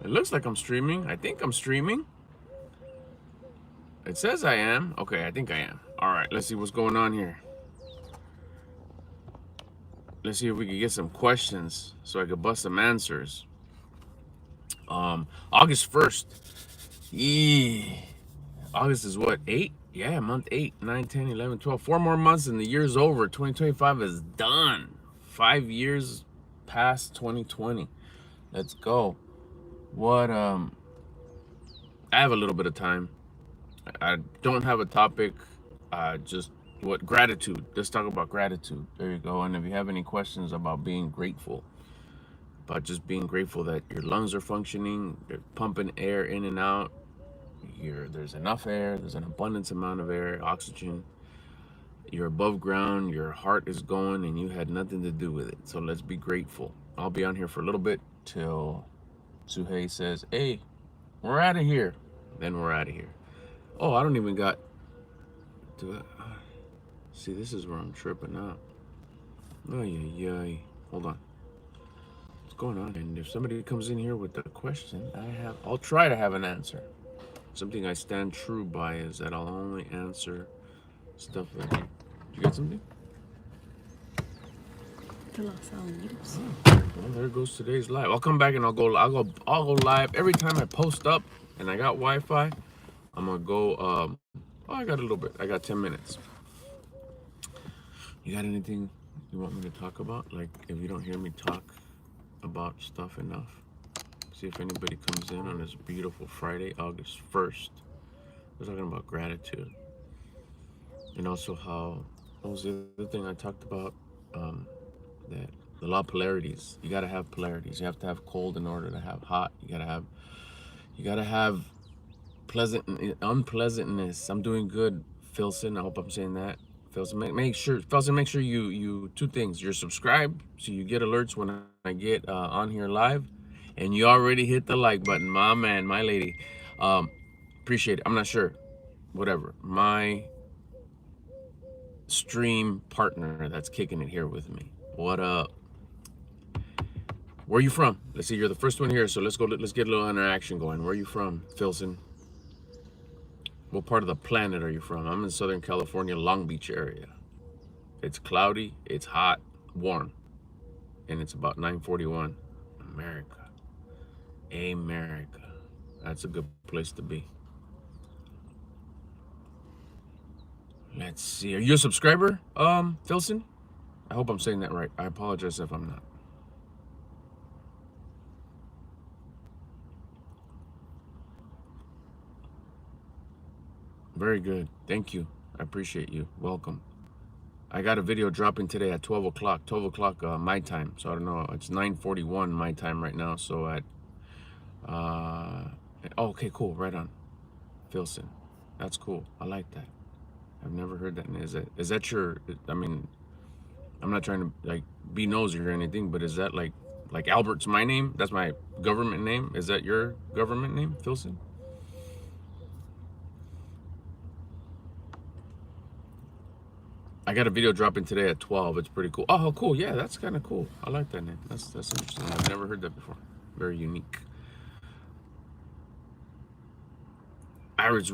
It looks like I'm streaming. I think I'm streaming. It says I am. Okay, I think I am. All right, let's see what's going on here. Let's see if we can get some questions so I could bust some answers. August 1st. Yeah. August is what, 8? Yeah, month 8, 9, 10, 11, 12. 4 more months and the year's over. 2025 is done. 5 years past 2020. Let's go. What, I have a little bit of time. I don't have a topic. Just what gratitude. Let's talk about gratitude. There you go. And if you have any questions about being grateful, about just being grateful that your lungs are functioning, they're pumping air in and out, there's enough air, there's an abundance amount of air, oxygen, you're above ground, your heart is going, and you had nothing to do with it. So let's be grateful. I'll be on here for a little bit till Suhei says, hey, we're out of here. Then we're out of here. Oh, I don't even got to see, this is where I'm tripping out. Oh yeah. Hold on. What's going on? And if somebody comes in here with a question, I'll try to have an answer. Something I stand true by is that I'll only answer stuff like, you got something? Well, there goes today's live. I'll come back and I'll go live every time I post up and I got Wi-Fi. I'm gonna go. I got a little bit. I got 10 minutes. You got anything you want me to talk about? Like, if you don't hear me talk about stuff enough, see if anybody comes in on this beautiful Friday, August 1st. We're talking about gratitude, and also how, what was the other thing I talked about? That the law of polarities. You gotta have polarities. You have to have cold in order to have hot. You gotta have pleasant unpleasantness. I'm doing good, Filson. I hope I'm saying that. Filson, make sure you two things. You're subscribed so you get alerts when I get on here live, and you already hit the like button, my man, my lady. Appreciate it. I'm not sure, whatever. My stream partner that's kicking it here with me. What up? Where are you from? Let's see. You're the first one here, so let's go. Let's get a little interaction going. Where are you from, Filson? What part of the planet are you from? I'm in Southern California, Long Beach area. It's cloudy, it's hot, warm, and it's about 9:41. America. That's a good place to be. Let's see. Are you a subscriber, Filson? I hope I'm saying that right. I apologize if I'm not. Very good. Thank you. I appreciate you. Welcome. I got a video dropping today at 12 o'clock. 12 o'clock my time. So I don't know. It's 9:41 my time right now. So at oh, okay, cool. Right on. Filson. That's cool. I like that. I've never heard that. Is that your, I mean, I'm not trying to like be nosy or anything, but is that like Albert's my name? That's my government name. Is that your government name, Filson? I got a video dropping today at 12. It's pretty cool. Oh, cool. Yeah, that's kind of cool. I like that name. That's interesting. I've never heard that before. Very unique. Average,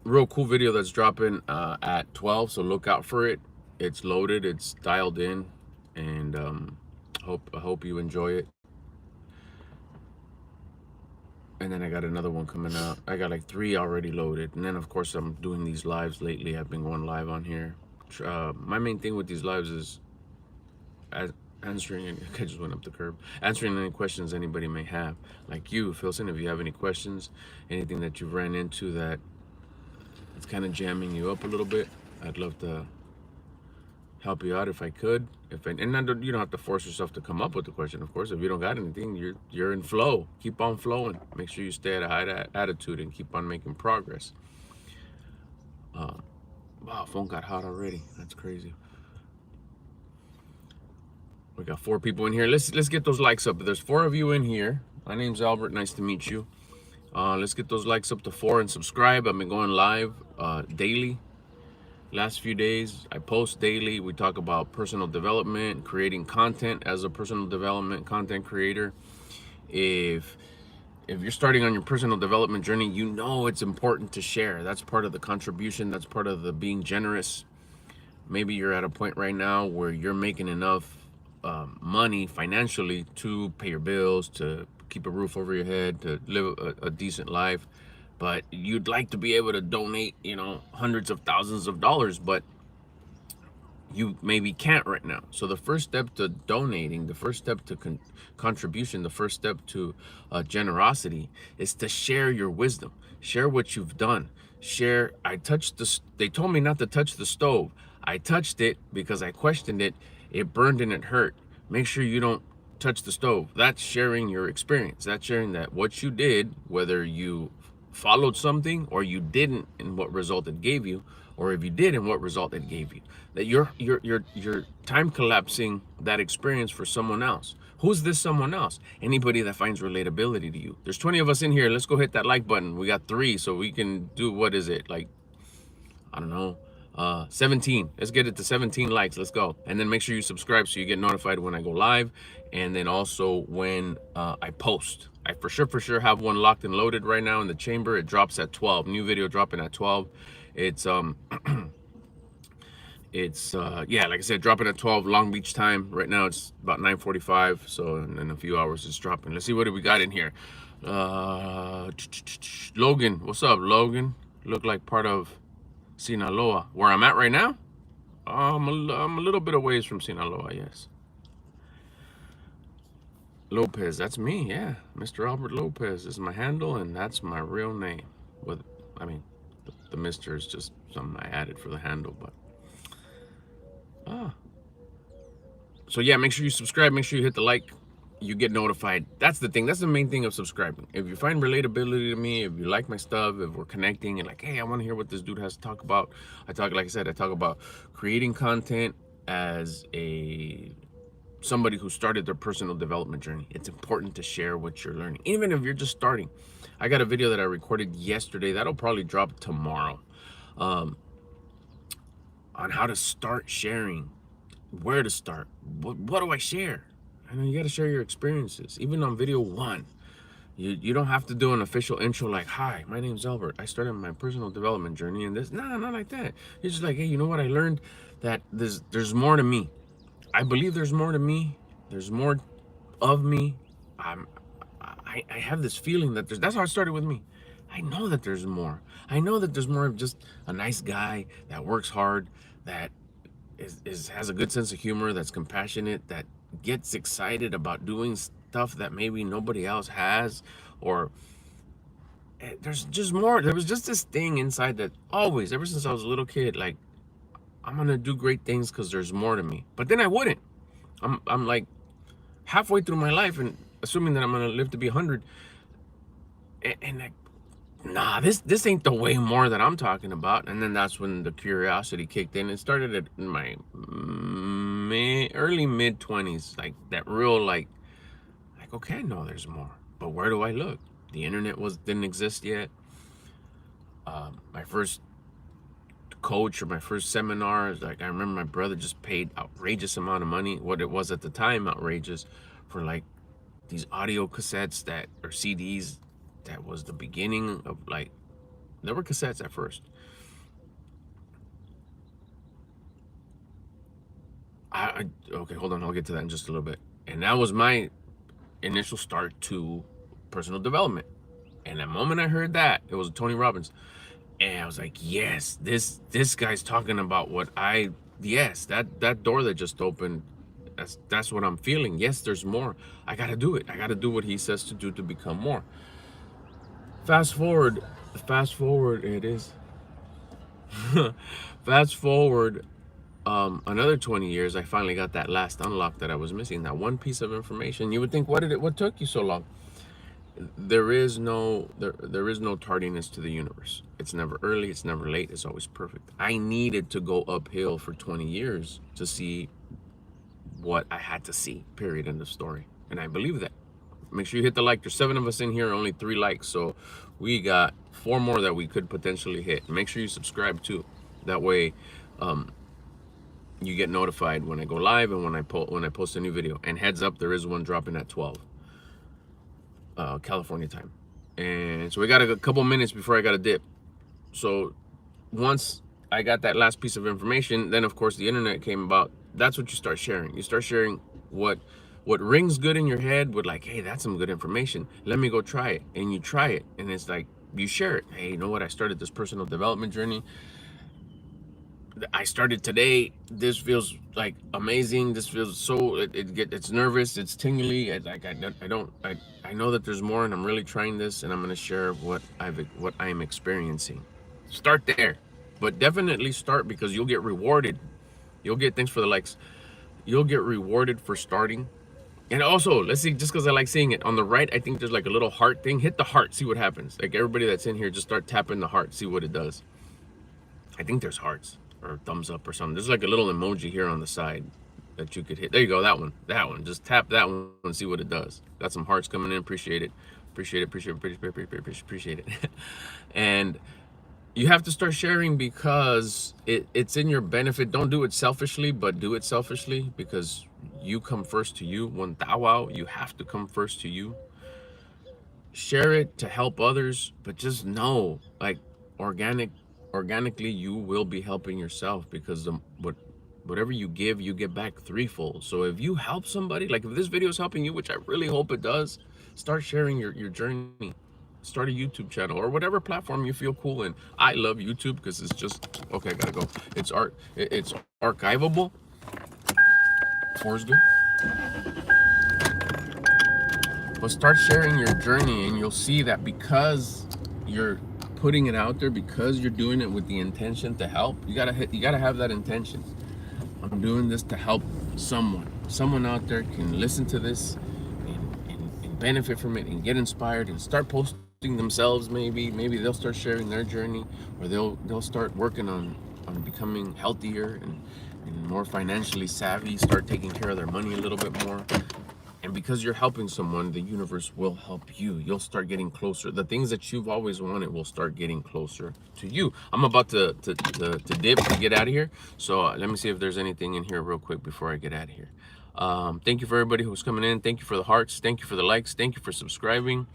real cool video that's dropping at 12. So look out for it. It's loaded. It's dialed in, and I hope you enjoy it. And then I got another one coming out. I got like 3 already loaded. And then of course I'm doing these lives lately. I've been going live on here. My main thing with these lives is answering, I just went up the curb, answering any questions anybody may have. Like you, Filson, if you have any questions, anything that you've ran into that it's kind of jamming you up a little bit, I'd love to help you out if I could. And you don't have to force yourself to come up with the question, of course. If you don't got anything, you're in flow. Keep on flowing. Make sure you stay at a high attitude and keep on making progress. Wow, phone got hot already. That's crazy. We got 4 people in here. Let's get those likes up. There's 4 of you in here. My name's Albert. Nice to meet you. Let's get those likes up to 4 and subscribe. I've been going live daily. Last few days, I post daily. We talk about personal development, creating content as a personal development content creator. If if you're starting on your personal development journey, you know it's important to share. That's part of the contribution. That's part of the being generous. Maybe you're at a point right now where you're making enough money financially to pay your bills, to keep a roof over your head, to live a decent life, but you'd like to be able to donate, hundreds of thousands of dollars, but you maybe can't right now. So the first step to donating, the first step to contribution, the first step to generosity is to share your wisdom. Share what you've done. Share, they told me not to touch the stove. I touched it because I questioned it. It burned and it hurt. Make sure you don't touch the stove. That's sharing your experience. That's sharing that what you did, whether you followed something or you didn't, and what result it gave you, or if you did and what result it gave you. That you're time collapsing that experience for someone else. Who's this someone else? Anybody that finds relatability to you. There's 20 of us in here. Let's go hit that like button. We got 3, so we can do, what is it, like, I don't know, 17. Let's get it to 17 likes. Let's go. And then make sure you subscribe so you get notified when I go live, and then also when I post. I for sure have one locked and loaded right now in the chamber. It drops at 12. New video dropping at 12. It's yeah, like I said, dropping at 12 Long Beach time. Right now it's about 9:45, so in a few hours it's dropping. Let's see what we got in here. Logan, what's up, Logan? Look like part of Sinaloa, where I'm at right now. I'm a little bit away from Sinaloa, yes. Lopez, that's me, yeah. Mr. Albert Lopez is my handle, and that's my real name. I mean, the Mr. is just something I added for the handle, but so yeah, make sure you subscribe, make sure you hit the like, you get notified. That's the thing, that's the main thing of subscribing. If you find relatability to me, if you like my stuff, if we're connecting and like, hey, I want to hear what this dude has to talk about. Like I said, I talk about creating content as somebody who started their personal development journey. It's important to share what you're learning, even if you're just starting. I got a video that I recorded yesterday that'll probably drop tomorrow, on how to start sharing, where to start, what do I share? I know you got to share your experiences. Even on video 1, you don't have to do an official intro like, hi, my name's Albert, I started my personal development journey, and this, no, not like that. It's just like, hey, you know what, I learned that there's more to me. I believe there's more to me. There's more of me. I have this feeling that that's how it started with me. I know that there's more. I know that there's more of just a nice guy that works hard, that has a good sense of humor, that's compassionate, that gets excited about doing stuff that maybe nobody else has, or there's just more. There was just this thing inside that always, ever since I was a little kid, like, I'm gonna do great things because there's more to me. But then I wouldn't. I'm like halfway through my life and assuming that I'm gonna live to be 100, and like, nah, this ain't the way more that I'm talking about. And then that's when the curiosity kicked in. It started in my early mid 20s, like that real like okay, I know there's more, but where do I look? The internet didn't exist yet. My first coach or my first seminar, like, I remember my brother just paid outrageous amount of money, what it was at the time outrageous, for like these audio cassettes or CDs. That was the beginning of, like, there were cassettes at first. Okay, hold on, I'll get to that in just a little bit. And that was my initial start to personal development. And the moment I heard that, it was Tony Robbins, and I was like, yes, this guy's talking about that door that just opened. That's what I'm feeling. Yes, there's more. I gotta do it. I gotta do what he says to do to become more. Fast forward, it is. Fast forward another 20 years, I finally got that last unlock that I was missing, that one piece of information. You would think, what took you so long? There is no tardiness to the universe. It's never early, it's never late, it's always perfect. I needed to go uphill for 20 years to see what I had to see, period, end of story. And I believe that. Make sure you hit the like. There's 7 of us in here, only 3 likes, so we got 4 more that we could potentially hit. Make sure you subscribe too. That way you get notified when I go live and when I post a new video. And heads up, there is one dropping at 12 California time. And so we got a couple minutes before I got to dip. So once I got that last piece of information, then of course the internet came about. That's what you start sharing. You start sharing what rings good in your head with, like, hey, that's some good information. Let me go try it. And you try it, and it's like you share it. Hey, you know what? I started this personal development journey. I started today. This feels like amazing. This feels so, it's nervous, it's tingly. I know that there's more, and I'm really trying this, and I'm going to share what I'm experiencing. Start there, but definitely start, because you'll get rewarded. You'll get, thanks for the likes. You'll get rewarded for starting. And also, let's see, just because I like seeing it on the right, I think there's like a little heart thing. Hit the heart, see what happens. Like, everybody that's in here, just start tapping the heart, see what it does. I think there's hearts or thumbs up or something. There's like a little emoji here on the side that you could hit. There you go, that one. Just tap that one and see what it does. Got some hearts coming in. Appreciate it. Appreciate it. And you have to start sharing, because it's in your benefit. Don't do it selfishly, but do it selfishly, because you come first to you. When thou out, you have to come first to you. Share it to help others, but just know, like, organically you will be helping yourself, because whatever you give, you get back threefold. So if you help somebody, like if this video is helping you, which I really hope it does, start sharing your journey. Start a YouTube channel or whatever platform you feel cool in. I love YouTube because it's just, okay, I gotta go. It's archivable. 4 is good. But start sharing your journey, and you'll see that because you're putting it out there, because you're doing it with the intention to help, you gotta have that intention. I'm doing this to help someone out there can listen to this and benefit from it and get inspired and start posting themselves. Maybe they'll start sharing their journey, or they'll start working on becoming healthier and more financially savvy, start taking care of their money a little bit more. And because you're helping someone, the universe will help you. You'll start getting closer. The things that you've always wanted will start getting closer to you. I'm about to dip to get out of here. So let me see if there's anything in here real quick before I get out of here. Thank you for everybody who's coming in. Thank you for the hearts. Thank you for the likes. Thank you for subscribing.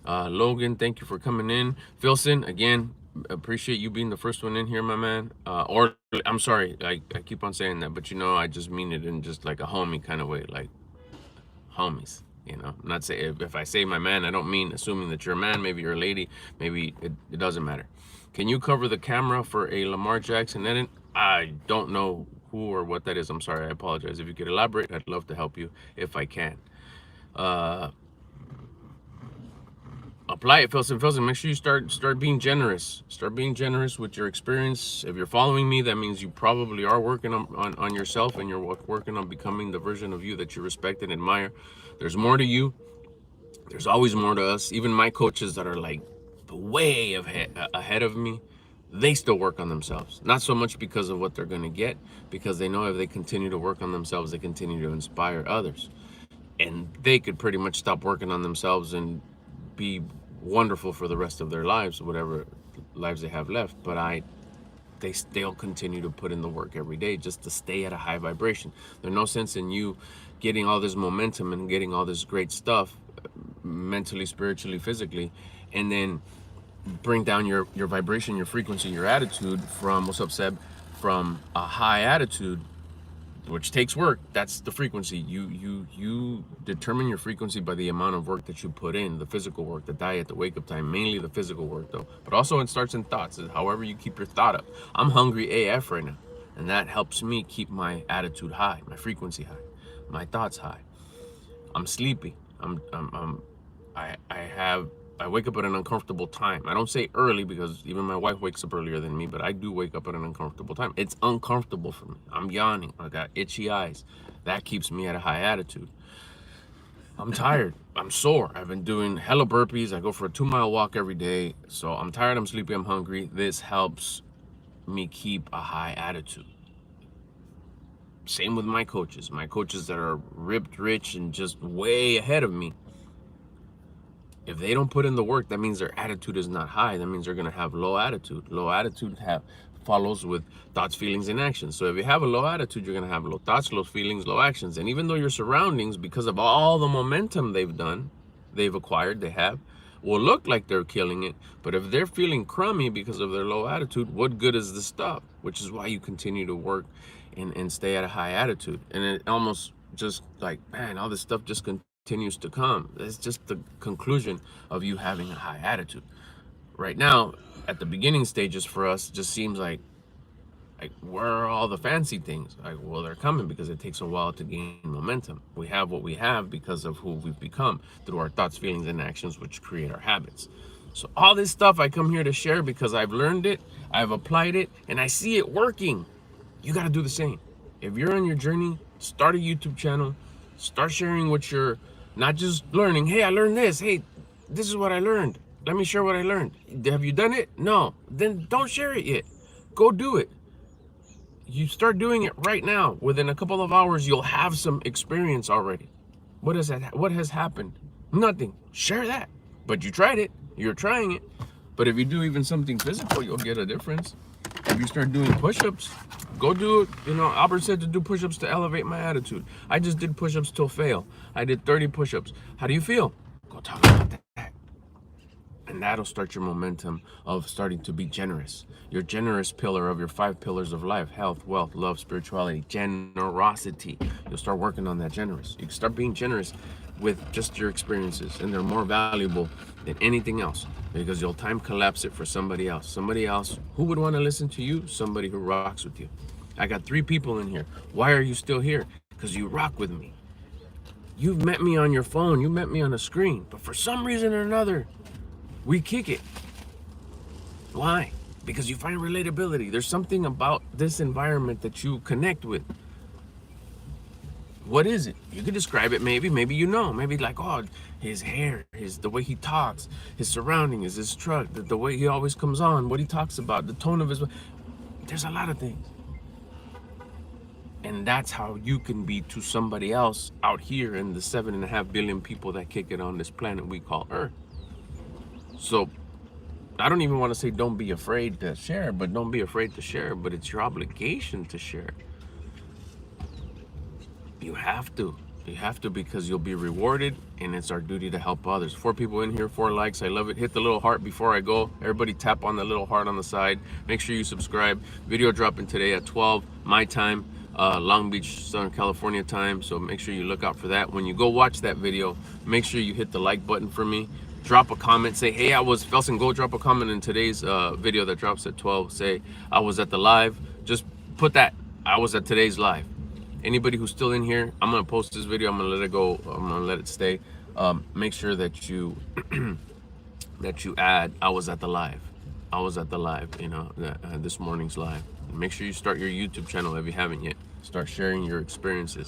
Logan, thank you for coming in. Philson, again, appreciate you being the first one in here, my man. Or I'm sorry, I keep on saying that, but I just mean it in just like a homie kind of way, like homies. I'm not saying, if I say my man, I don't mean assuming that you're a man. Maybe you're a lady. Maybe it doesn't matter. Can you cover the camera for a Lamar Jackson edit? I don't know who or what that is. I'm sorry. I apologize. If you could elaborate, I'd love to help you if I can. Apply it, Philson. Make sure you start being generous. Start being generous with your experience. If you're following me, that means you probably are working on yourself, and you're working on becoming the version of you that you respect and admire. There's more to you. There's always more to us. Even my coaches that are like way ahead of me, they still work on themselves. Not so much because of what they're going to get, because they know if they continue to work on themselves, they continue to inspire others. And they could pretty much stop working on themselves and be wonderful for the rest of their lives, whatever lives they have left. But they still continue to put in the work every day just to stay at a high vibration. There's no sense in you getting all this momentum and getting all this great stuff mentally, spiritually, physically, and then bring down your vibration, your frequency, your attitude from, what's up, Seb, from a high attitude, which takes work. That's the frequency. You determine your frequency by the amount of work that you put in, the physical work, the diet, the wake up time, mainly the physical work though. But also it starts in thoughts, however you keep your thought up. I'm hungry AF right now, and that helps me keep my attitude high, my frequency high, my thoughts high. I'm sleepy. I wake up at an uncomfortable time. I don't say early, because even my wife wakes up earlier than me, but I do wake up at an uncomfortable time. It's uncomfortable for me. I'm yawning. I got itchy eyes. That keeps me at a high attitude. I'm tired. I'm sore. I've been doing hella burpees. I go for a 2-mile walk every day. So I'm tired, I'm sleepy, I'm hungry. This helps me keep a high attitude. Same with my coaches that are ripped, rich, and just way ahead of me. If they don't put in the work, that means their attitude is not high. That means they're going to have low attitude. Low attitude follows with thoughts, feelings, and actions. So if you have a low attitude, you're going to have low thoughts, low feelings, low actions. And even though your surroundings, because of all the momentum they've acquired, will look like they're killing it, but if they're feeling crummy because of their low attitude, what good is the stuff? Which is why you continue to work and stay at a high attitude. And it almost just like, man, all this stuff just continues to come. It's just the conclusion of you having a high attitude. Right now, at the beginning stages for us, it just seems like where are all the fancy things? Like, well, they're coming because it takes a while to gain momentum. We have what we have because of who we've become through our thoughts, feelings, and actions, which create our habits. So all this stuff I come here to share because I've learned it, I've applied it, and I see it working. You got to do the same. If you're on your journey, start a YouTube channel, start sharing what you're not just learning. Hey, I learned this. Hey, this is what I learned. Let me share what I learned. Have you done it? No. Then don't share it yet. Go do it. You start doing it right now. Within a couple of hours, you'll have some experience already. What has happened? Nothing. Share that. But you tried it. You're trying it. But if you do even something physical, you'll get a difference. If you start doing push-ups, go do it. You know, Albert said to do push-ups to elevate my attitude. I just did push-ups till fail. I did 30 push-ups. How do you feel? Go talk about that. And that'll start your momentum of starting to be generous. Your generous pillar of your 5 pillars of life: health, wealth, love, spirituality, generosity. You'll start working on that generous. You can start being generous with just your experiences, and they're more valuable than anything else because you'll time collapse it for somebody else. Somebody else who would want to listen to you, somebody who rocks with you. I got 3 people in here. Why are you still here? Because you rock with me. You've met me on your phone, you met me on a screen, but for some reason or another, we kick it. Why? Because you find relatability. There's something about this environment that you connect with. What is it? You could describe it maybe. Maybe you know. Maybe like, oh, his hair, the way he talks, his surroundings, his truck, the way he always comes on, what he talks about, the tone of his... There's a lot of things. And that's how you can be to somebody else out here in the 7.5 billion people that kick it on this planet we call Earth. So I don't even want to say don't be afraid to share, but don't be afraid to share. But it's your obligation to share. You have to. You have to, because you'll be rewarded, and it's our duty to help others. 4 people in here, 4 likes. I love it. Hit the little heart before I go. Everybody tap on the little heart on the side. Make sure you subscribe. Video dropping today at 12 my time, Long Beach, Southern California time. So make sure you look out for that. When you go watch that video, make sure you hit the like button for me. Drop a comment, say, hey, I was Felsen. Go drop a comment in today's video that drops at 12. Say, I was at the live. Just put that, I was at today's live. Anybody who's still in here, I'm gonna post this video. I'm gonna let it go. I'm gonna let it stay. Make sure that you that you add, I was at the live. I was at the live, you know, this morning's live. Make sure you start your YouTube channel if you haven't yet. Start sharing your experiences.